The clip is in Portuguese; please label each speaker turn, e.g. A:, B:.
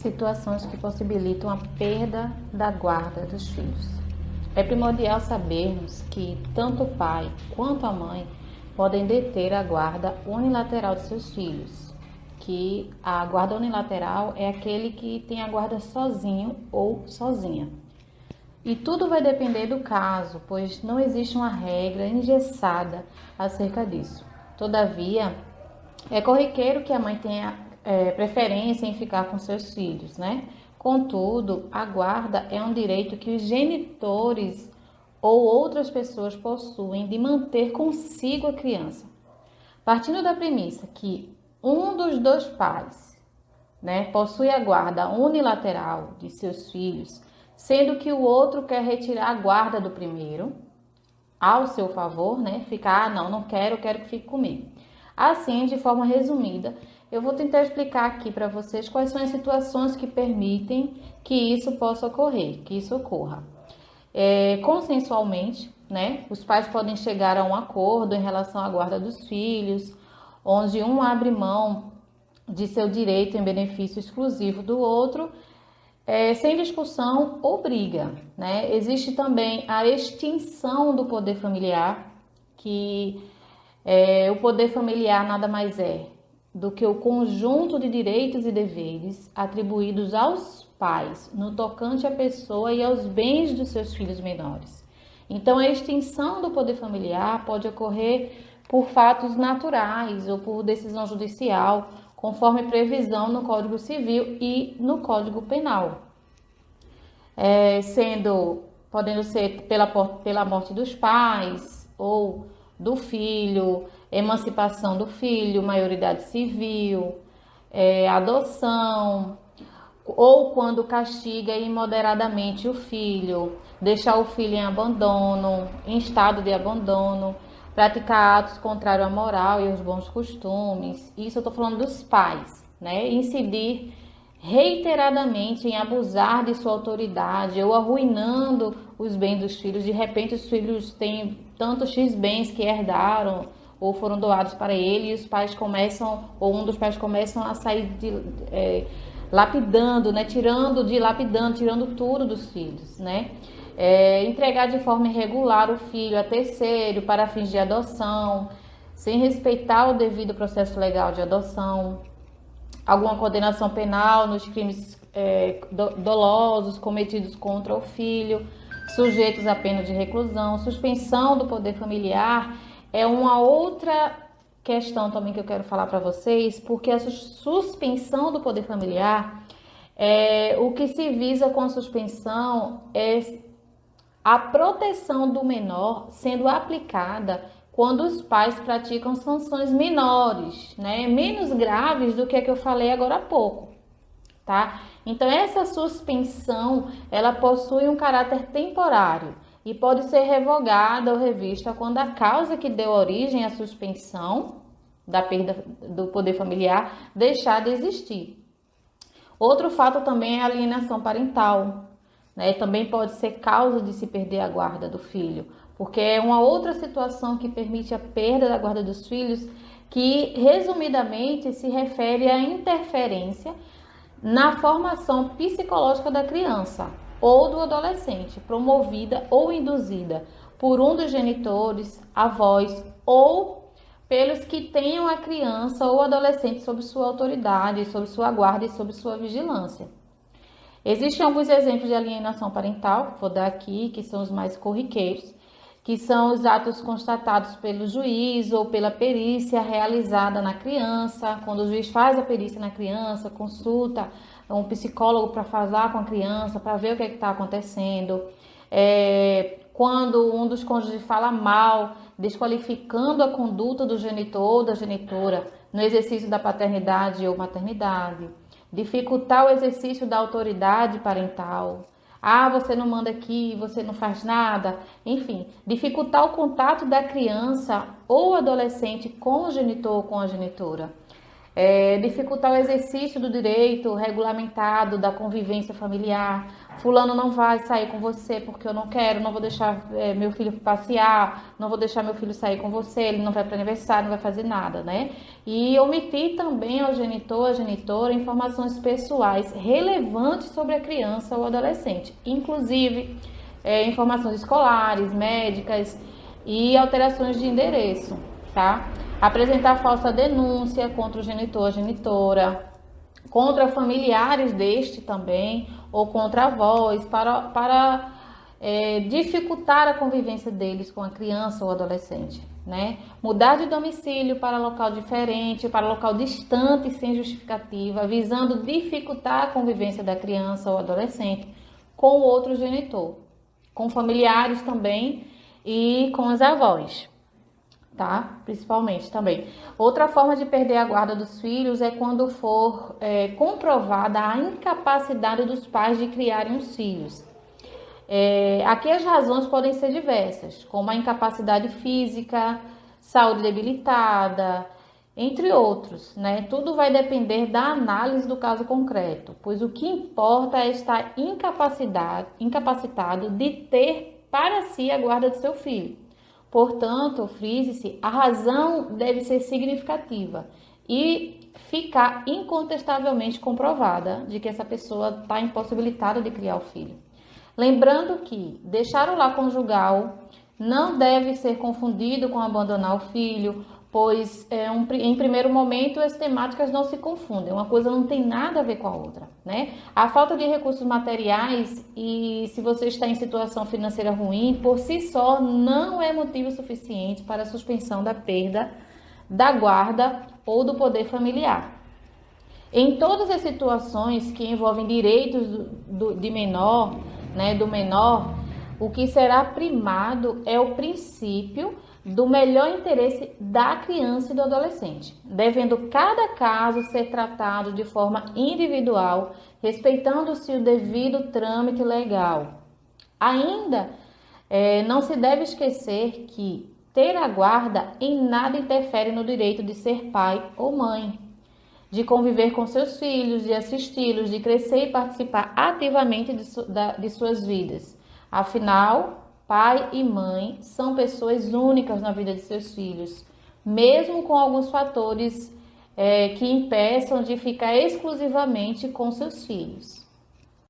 A: Situações que possibilitam a perda da guarda dos filhos. É primordial sabermos que tanto o pai quanto a mãe podem deter a guarda unilateral de seus filhos, que a guarda unilateral é aquele que tem a guarda sozinho ou sozinha. E tudo vai depender do caso, pois não existe uma regra engessada acerca disso. Todavia, é corriqueiro que a mãe tenha preferência em ficar com seus filhos, né? Contudo, a guarda é um direito que os genitores ou outras pessoas possuem de manter consigo a criança. Partindo da premissa que um dos dois pais, né, possui a guarda unilateral de seus filhos, sendo que o outro quer retirar a guarda do primeiro, ao seu favor, né? Ficar, não quero, quero que fique comigo. Assim, de forma resumida, eu vou tentar explicar aqui para vocês quais são as situações que permitem que isso possa ocorrer, que isso ocorra. Consensualmente, né? Os pais podem chegar a um acordo em relação à guarda dos filhos, onde um abre mão de seu direito em benefício exclusivo do outro, sem discussão ou briga, né? Existe também a extinção do poder familiar, que o poder familiar nada mais é do que o conjunto de direitos e deveres atribuídos aos pais no tocante à pessoa e aos bens dos seus filhos menores. Então, a extinção do poder familiar pode ocorrer por fatos naturais ou por decisão judicial, conforme previsão no Código Civil e no Código Penal, podendo ser pela morte dos pais ou do filho, emancipação do filho, maioridade civil, adoção, ou quando castiga imoderadamente o filho, deixar o filho em abandono, em estado de abandono, praticar atos contrários à moral e aos bons costumes. Isso eu estou falando dos pais, né? Incidir reiteradamente em abusar de sua autoridade ou arruinando os bens dos filhos. De repente os filhos têm tantos X bens que herdaram ou foram doados para ele e os pais começam, ou um dos pais começam a sair lapidando, né? Tirando tudo dos filhos, né? Entregar de forma irregular o filho a terceiro para fins de adoção, sem respeitar o devido processo legal de adoção, alguma condenação penal nos crimes dolosos cometidos contra o filho, sujeitos à pena de reclusão. Suspensão do poder familiar é uma outra questão também que eu quero falar para vocês, porque a suspensão do poder familiar, o que se visa com a suspensão é a proteção do menor sendo aplicada quando os pais praticam sanções menores, né? Menos graves do que a que eu falei agora há pouco, tá? Então, essa suspensão, ela possui um caráter temporário e pode ser revogada ou revista quando a causa que deu origem à suspensão da perda do poder familiar deixar de existir. Outro fato também é a alienação parental, né? Também pode ser causa de se perder a guarda do filho, porque é uma outra situação que permite a perda da guarda dos filhos, que resumidamente se refere à interferência na formação psicológica da criança ou do adolescente, promovida ou induzida por um dos genitores, avós ou pelos que tenham a criança ou adolescente sob sua autoridade, sob sua guarda e sob sua vigilância. Existem alguns exemplos de alienação parental, vou dar aqui, que são os mais corriqueiros, que são os atos constatados pelo juiz ou pela perícia realizada na criança. Quando o juiz faz a perícia na criança, consulta um psicólogo para falar com a criança, para ver o que está acontecendo. Quando um dos cônjuges fala mal, desqualificando a conduta do genitor ou da genitora no exercício da paternidade ou maternidade. Dificultar o exercício da autoridade parental. Você não manda aqui, você não faz nada. Enfim, dificultar o contato da criança ou adolescente com o genitor ou com a genitora. Dificultar o exercício do direito regulamentado da convivência familiar. Fulano não vai sair com você porque eu não quero, não vou deixar meu filho passear, não vou deixar meu filho sair com você, ele não vai para aniversário, não vai fazer nada, né? E omitir também ao genitor, à genitora, informações pessoais relevantes sobre a criança ou adolescente, inclusive informações escolares, médicas e alterações de endereço, tá? Apresentar falsa denúncia contra o genitor, a genitora, contra familiares deste também, ou contra avós, para dificultar a convivência deles com a criança ou adolescente, né? Mudar de domicílio para local diferente, para local distante sem justificativa, visando dificultar a convivência da criança ou adolescente com o outro genitor, com familiares também e com os avós, tá? Principalmente também. Outra forma de perder a guarda dos filhos é quando for comprovada a incapacidade dos pais de criarem os filhos. Aqui as razões podem ser diversas, como a incapacidade física, saúde debilitada, entre outros, né? Tudo vai depender da análise do caso concreto, pois o que importa é estar incapacitado de ter para si a guarda do seu filho. Portanto, frise-se, a razão deve ser significativa e ficar incontestavelmente comprovada de que essa pessoa está impossibilitada de criar o filho. Lembrando que deixar o lar conjugal não deve ser confundido com abandonar o filho, pois em primeiro momento as temáticas não se confundem, uma coisa não tem nada a ver com a outra, né? A falta de recursos materiais e se você está em situação financeira ruim, por si só não é motivo suficiente para a suspensão da perda da guarda ou do poder familiar. Em todas as situações que envolvem direitos de menor, né, do menor, o que será primado é o princípio do melhor interesse da criança e do adolescente, devendo cada caso ser tratado de forma individual, respeitando-se o devido trâmite legal. Ainda não se deve esquecer que ter a guarda em nada interfere no direito de ser pai ou mãe, de conviver com seus filhos, de assisti-los, de crescer e participar ativamente de suas vidas. Afinal, pai e mãe são pessoas únicas na vida de seus filhos, mesmo com alguns fatores que impeçam de ficar exclusivamente com seus filhos.